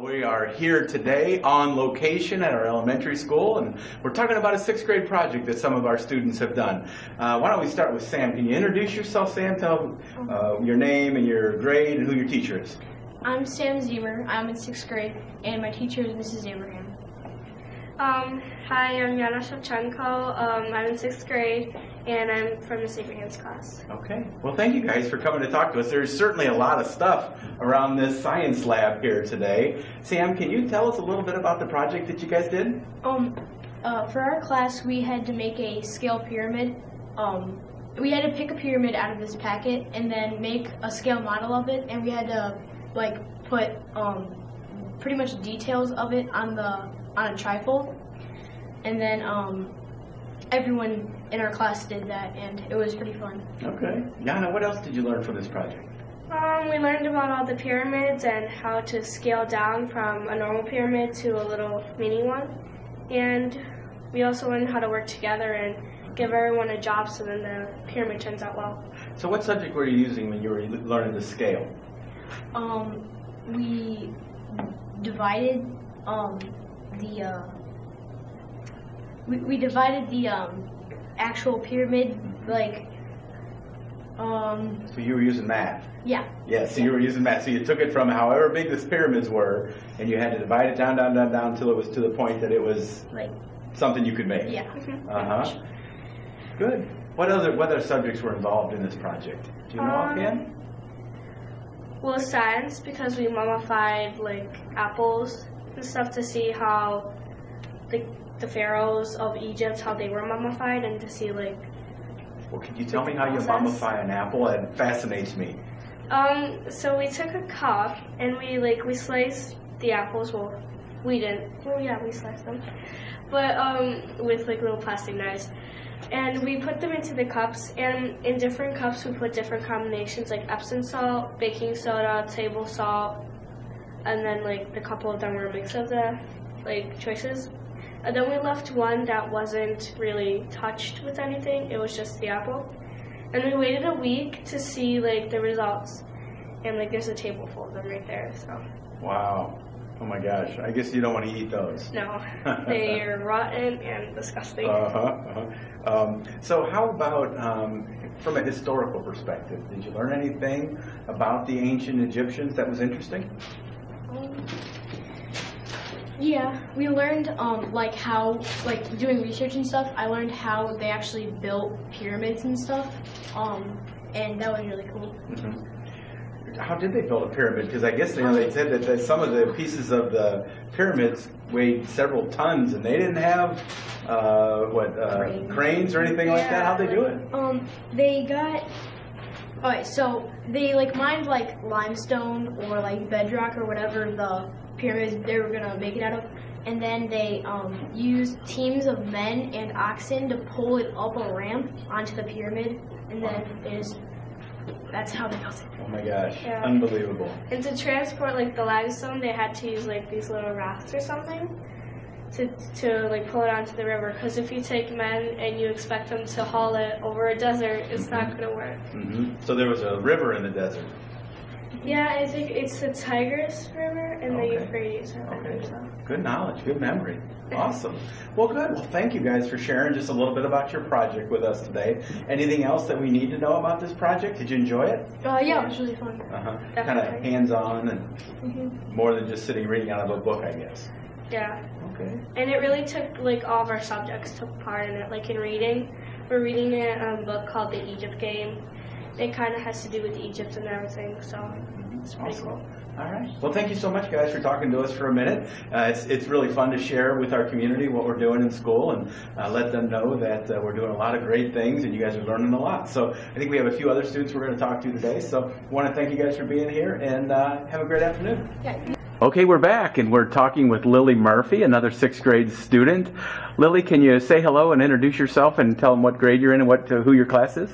We are here today on location at our elementary school, and we're talking about a 6th grade project that some of our students have done. Why don't we start with Sam? Can you introduce yourself, Sam? Tell your name and your grade and who your teacher is. I'm Sam Zemer. I'm in 6th grade, and my teacher is Mrs. Abraham. Hi, I'm Yana Shevchenko. I'm in 6th grade, and I'm from Miss Abraham's class. Okay. Well, thank you guys for coming to talk to us. There's certainly a lot of stuff around this science lab here today. Sam, can you tell us a little bit about the project that you guys did? For our class, we had to make a scale pyramid. We had to pick a pyramid out of this packet and then make a scale model of it, and we had to put pretty much details of it on a trifold, and then everyone in our class did that, and it was pretty fun. Okay. Yana, what else did you learn from this project? We learned about all the pyramids and how to scale down from a normal pyramid to a little mini one, and we also learned how to work together and give everyone a job so then the pyramid turns out well. So what subject were you using when you were learning the scale? We divided we divided the actual pyramid, So you were using math? Yeah. Yeah, so you were using math. So you took it from however big the pyramids were, and you had to divide it down until it was to the point that it was something you could make. Yeah. Good. What other subjects were involved in this project? Do you know offhand? Well, science, because we mummified apples and stuff to see how the pharaohs of Egypt, how they were mummified, and to see Well, can you tell me how you mummify an apple? It fascinates me. So we took a cup and we sliced the apples. Well, we didn't. Well, yeah, we sliced them, but with little plastic knives. And we put them into the cups, and in different cups we put different combinations like Epsom salt, baking soda, table salt, and then the couple of them were a mix of the choices. And then we left one that wasn't really touched with anything. It was just the apple. And we waited a week to see the results. And there's a table full of them right there. So. Wow. Oh my gosh. I guess you don't want to eat those. No. They're rotten and disgusting. So how about from a historical perspective? Did you learn anything about the ancient Egyptians that was interesting? Yeah, we learned how doing research and stuff. I learned how they actually built pyramids and stuff, and that was really cool. Mm-hmm. How did they build a pyramid? Because I guess they said that some of the pieces of the pyramids weighed several tons, and they didn't have cranes or anything like that. How'd they do it? They got. Alright, so they mined limestone or bedrock or whatever the pyramids they were gonna make it out of, and then they used teams of men and oxen to pull it up a ramp onto the pyramid, and then that's how they built it. Oh my gosh, yeah. Unbelievable. And to transport the limestone, they had to use these little rafts or something to pull it onto the river, because if you take men and you expect them to haul it over a desert, it's not going to work. So there was a river in the desert. Yeah, I think it's the Tigris River and the Euphrates River. Okay. So. Good knowledge, good memory. Awesome. Well, good. Well, thank you guys for sharing just a little bit about your project with us today. Anything else that we need to know about this project? Did you enjoy it? Yeah, it was really fun. Kind of hands-on and more than just sitting reading out of a book, I guess. Yeah. Okay. And it really took all of our subjects took part in it. In reading, we're reading a book called The Egypt Game. It kind of has to do with Egypt and everything, so it's pretty cool. All right. Well, thank you so much, guys, for talking to us for a minute. It's really fun to share with our community what we're doing in school and let them know that we're doing a lot of great things and you guys are learning a lot. So I think we have a few other students we're going to talk to today. So I want to thank you guys for being here and have a great afternoon. Yeah. Okay, we're back and we're talking with Lilly Murphy, another 6th grade student. Lilly, can you say hello and introduce yourself and tell them what grade you're in and who your class is?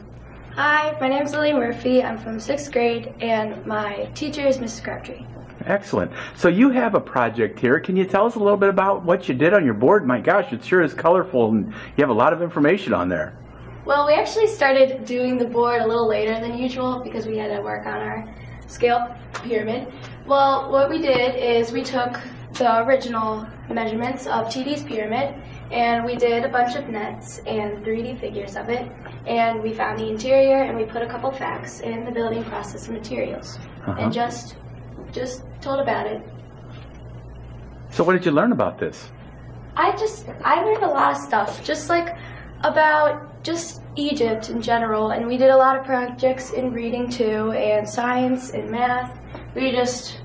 Hi, my name is Lilly Murphy. I'm from 6th grade, and my teacher is Mrs. Crabtree. Excellent. So you have a project here. Can you tell us a little bit about what you did on your board? My gosh, it sure is colorful, and you have a lot of information on there. Well, we actually started doing the board a little later than usual because we had to work on our scale pyramid. Well, what we did is we took the original measurements of TD's pyramid and we did a bunch of nets and 3D figures of it, and we found the interior and we put a couple facts in the building process and materials and just told about it. So what did you learn about this? I learned a lot of stuff, just like about just Egypt in general, and we did a lot of projects in reading too, and science and math. We just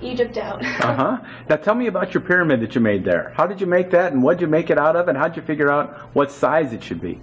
Egypt out. Now tell me about your pyramid that you made there. How did you make that, and what did you make it out of, and how did you figure out what size it should be?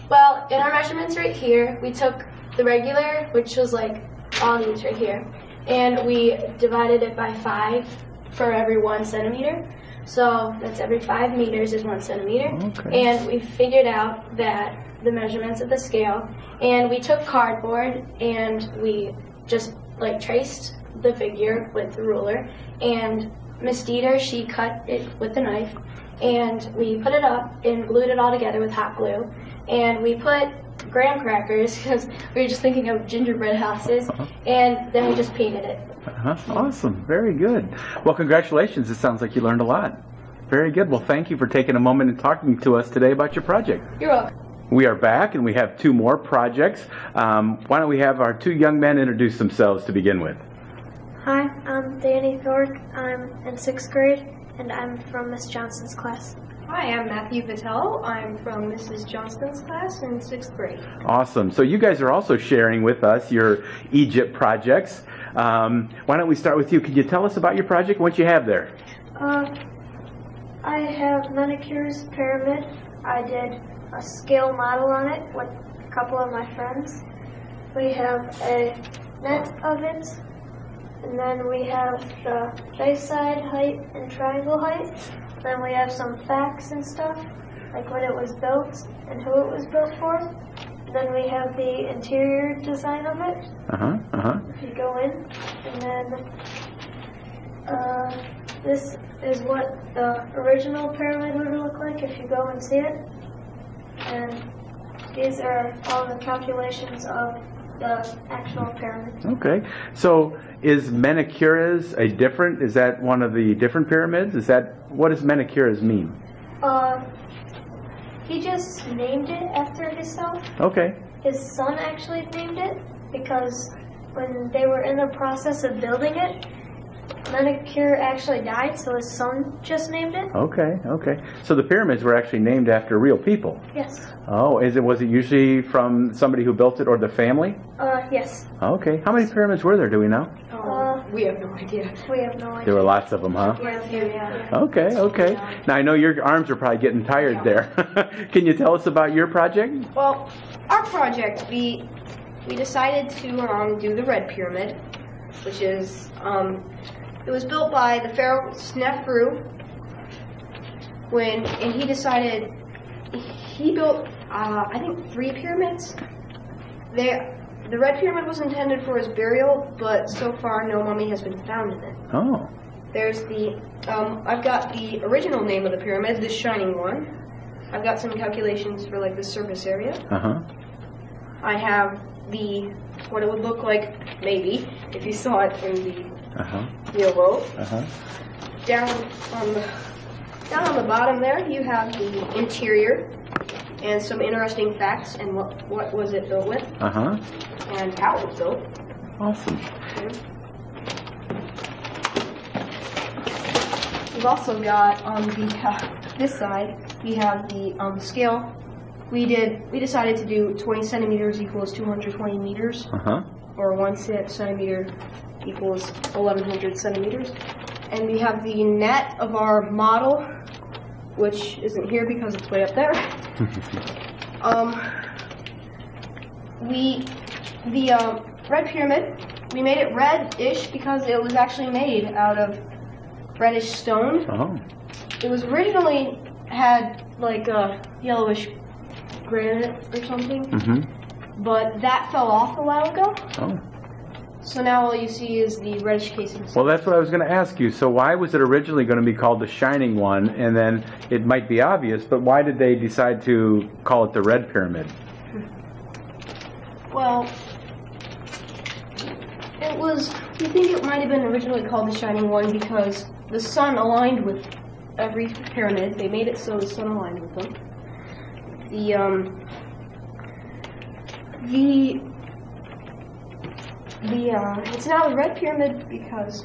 Well, in our measurements right here, we took the regular, which was like all these right here, and we divided it by 5 for every 1 centimeter. So that's every 5 meters is 1 centimeter. Okay. And we figured out that the measurements of the scale, and we took cardboard and we just like traced the figure with the ruler, and Miss Dieter, she cut it with the knife, and we put it up and glued it all together with hot glue, and we put graham crackers, because we were just thinking of gingerbread houses, and then we just painted it. Awesome. Very good. Well, congratulations. It sounds like you learned a lot. Very good. Well, thank you for taking a moment and talking to us today about your project. You're welcome. We are back, and we have 2 more projects. Why don't we have our 2 young men introduce themselves to begin with? Hi, I'm Danny Thorpe. I'm in 6th grade, and I'm from Miss Johnston's class. Hi, I'm Matthew Patel. I'm from Mrs. Johnston's class in 6th grade. Awesome. So you guys are also sharing with us your Egypt projects. Why don't we start with you? Could you tell us about your project, what you have there? I have Manicure's pyramid. I did a scale model on it with a couple of my friends. We have a net of it, and then we have the face side height and triangle height. Then we have some facts and stuff, like when it was built and who it was built for. Then we have the interior design of it. If you go in, and then this is what the original pyramid would look like if you go and see it. And these are all the calculations of the actual pyramid. Okay. So is Menkaures is that one of the different pyramids? What does Menkaures mean? He just named it after himself. Okay. His son actually named it because when they were in the process of building it, Menkaure actually died, so his son just named it. Okay, okay. So the pyramids were actually named after real people? Yes. Oh, was it usually from somebody who built it or the family? Yes. Okay. How many pyramids were there, do we know? We have no idea. We have no idea. There were lots of them, huh? Yeah. Okay, okay. Now I know your arms are probably getting tired there. Can you tell us about your project? Well, our project, we decided to do the red pyramid, which is, it was built by the pharaoh Snefru, and he decided, he built, I think 3 pyramids. The red pyramid was intended for his burial, but so far no mummy has been found in it. Oh. There's the, I've got the original name of the pyramid, the shining one. I've got some calculations for like the surface area. I have what it would look like, maybe, if you saw it in the yellow. Down on the bottom there, you have the interior and some interesting facts and what was it built with, and how it was built. Awesome. We've also got on this side, we have the scale. We decided to do 20 centimeters equals 220 meters, or 1 centimeter equals 1,100 centimeters. And we have the net of our model, which isn't here because it's way up there. The red pyramid, we made it reddish because it was actually made out of reddish stone. It was originally had like a yellowish granite or something, but that fell off a while ago. So now all you see is the reddish casing. Well, that's what I was going to ask you. So why was it originally going to be called the Shining One, and then it might be obvious, but why did they decide to call it the Red Pyramid? Well, It was, I think it might have been originally called the Shining One because the sun aligned with every pyramid. They made it so the sun aligned with them. It's now the red pyramid because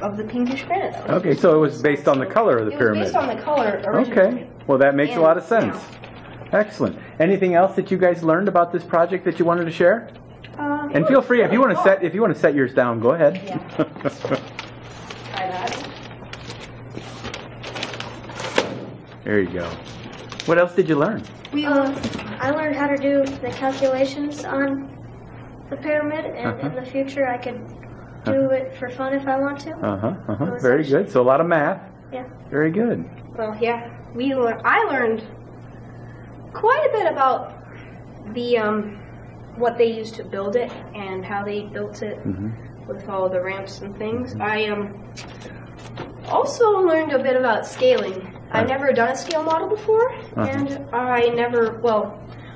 of the pinkish granite. Okay, so it was based on the color of the pyramid. It was based on the color originally. Okay, well that makes a lot of sense. Excellent. Anything else that you guys learned about this project that you wanted to share? And feel free if you want to set yours down. Go ahead. Yeah. Try that. There you go. What else did you learn? I learned how to do the calculations on the pyramid, and in the future I could do it for fun if I want to. Very good. So a lot of math. Yeah. Very good. Well, yeah, I learned quite a bit about the what they used to build it and how they built it with all the ramps and things. I also learned a bit about scaling. I've never done a scale model before, and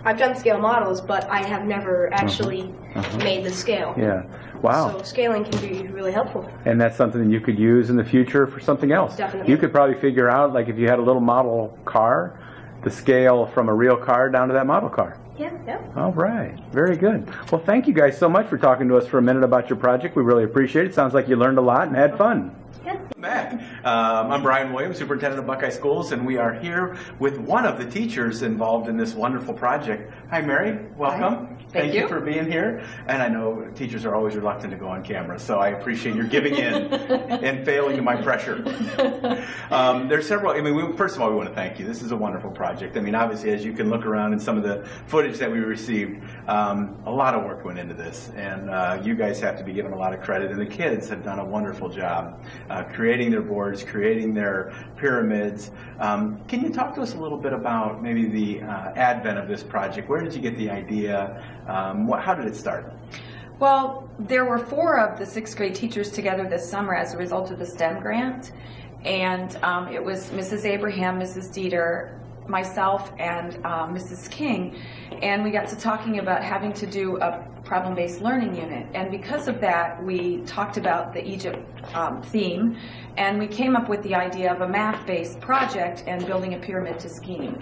I've done scale models, but I have never actually made the scale. Yeah. Wow. So scaling can be really helpful. And that's something that you could use in the future for something else. Definitely. You could probably figure out, like if you had a little model car, the scale from a real car down to that model car. Yeah. All right. Very good. Well, thank you guys so much for talking to us for a minute about your project. We really appreciate it. Sounds like you learned a lot and had fun. Back. I'm Brian Williams, Superintendent of Buckeye Schools, and we are here with one of the teachers involved in this wonderful project. Hi, Mary. Welcome. Hi. Thank you for being here. And I know teachers are always reluctant to go on camera, so I appreciate your giving in and failing to my pressure. There's several. First of all, we want to thank you. This is a wonderful project. Obviously, as you can look around in some of the footage that we received, a lot of work went into this, and you guys have to be given a lot of credit. And the kids have done a wonderful job creating their boards, creating their pyramids. Can you talk to us a little bit about maybe the advent of this project? Where did you get the idea? How did it start? Well, there were 4 of the 6th grade teachers together this summer as a result of the STEM grant. And it was Mrs. Abraham, Mrs. Dieter, myself, and Mrs. King. And we got to talking about having to do a problem-based learning unit. And because of that, we talked about the Egypt theme. And we came up with the idea of a math-based project and building a pyramid to scheme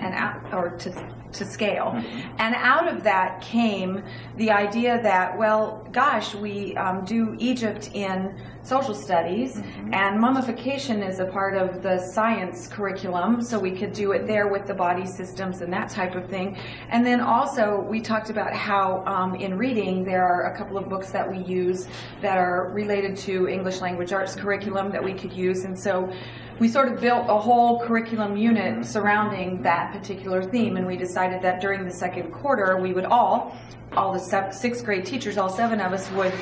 to scale. And out of that came the idea that, well, gosh, we do Egypt in social studies, and mummification is a part of the science curriculum, so we could do it there with the body systems and that type of thing. And then also we talked about how in reading there are a couple of books that we use that are related to English language arts curriculum that we could use, and so we sort of built a whole curriculum unit surrounding that particular theme, and we decided that during the second quarter we would all the 6th grade teachers, all 7 of us, would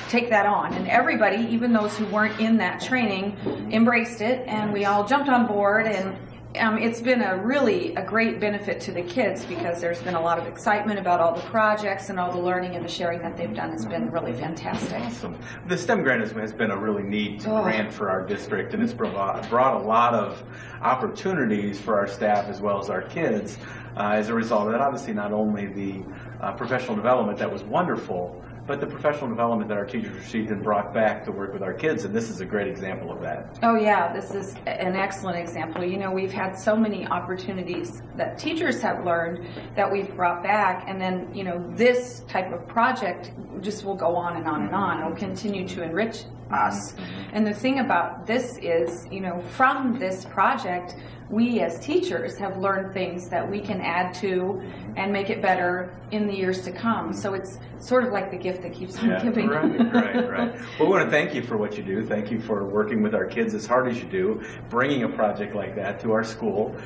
take that on. And everybody, even those who weren't in that training, embraced it, and we all jumped on board. And it's been a great benefit to the kids because there's been a lot of excitement about all the projects and all the learning and the sharing that they've done. It's been really fantastic. Awesome. The STEM grant has been a really neat grant for our district, and it's brought a lot of opportunities for our staff as well as our kids as a result of that. Obviously, not only the professional development that was wonderful, but the professional development that our teachers received and brought back to work with our kids, and this is a great example of that. Oh yeah, this is an excellent example. We've had so many opportunities that teachers have learned that we've brought back, and then, this type of project just will go on and on and on. It'll continue to enrich us. And the thing about this is, from this project, we as teachers have learned things that we can add to and make it better in the years to come. So it's sort of like the gift that keeps on giving. Right. Well, we want to thank you for what you do. Thank you for working with our kids as hard as you do, bringing a project like that to our school.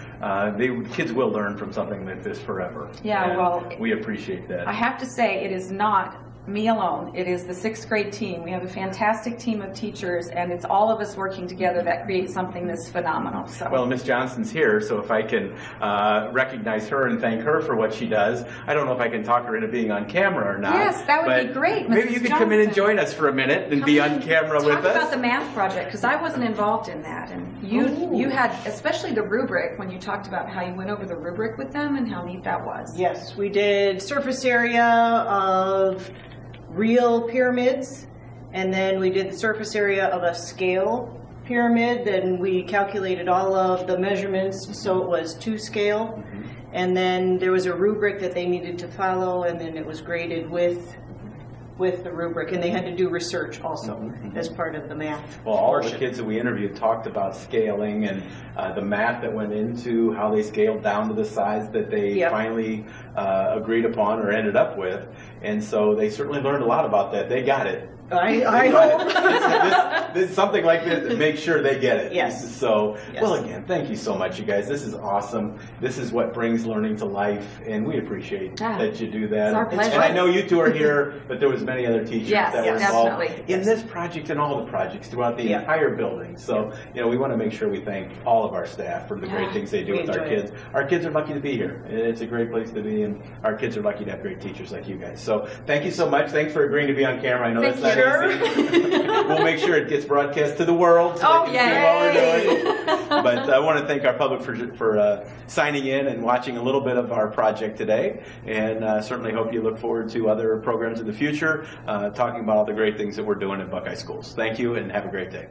Kids will learn from something like this forever. Yeah, well, we appreciate that. I have to say, it is not me alone. It is the 6th grade team. We have a fantastic team of teachers, and it's all of us working together that creates something that's phenomenal. So. Well, Miss Johnson's here, so if I can recognize her and thank her for what she does. I don't know if I can talk her into being on camera or not. Yes, that would be great, Mrs. Maybe you could come in and join us for a minute and be on camera with us. Talk about the math project, because I wasn't involved in that, and you had, especially the rubric, when you talked about how you went over the rubric with them and how neat that was. Yes, we did surface area of real pyramids And then we did the surface area of a scale pyramid, then we calculated all of the measurements so it was to scale. And then there was a rubric that they needed to follow, and then it was graded with the rubric, and they had to do research also as part of the math. Well, all the kids that we interviewed talked about scaling and the math that went into how they scaled down to the size that they finally agreed upon or ended up with. And so they certainly learned a lot about that. They got it. I hope. This, something like this, make sure they get it. Yes. So, well, again, thank you so much, you guys. This is awesome. This is what brings learning to life, and we appreciate that you do that. It's our pleasure. And I know you two are here, but there was many other teachers that were involved definitely. in this project and all the projects throughout the entire building. So, you know, we want to make sure we thank all of our staff for the great things they do with our kids. Our kids are lucky to be here. It's a great place to be, and our kids are lucky to have great teachers like you guys. So, thank you so much. Thanks for agreeing to be on camera. I know that's not easy. We'll make sure it gets broadcast to the world. So they can see what we're doing. But I want to thank our public for signing in and watching a little bit of our project today, and certainly hope you look forward to other programs in the future, talking about all the great things that we're doing at Buckeye Schools. Thank you, and have a great day.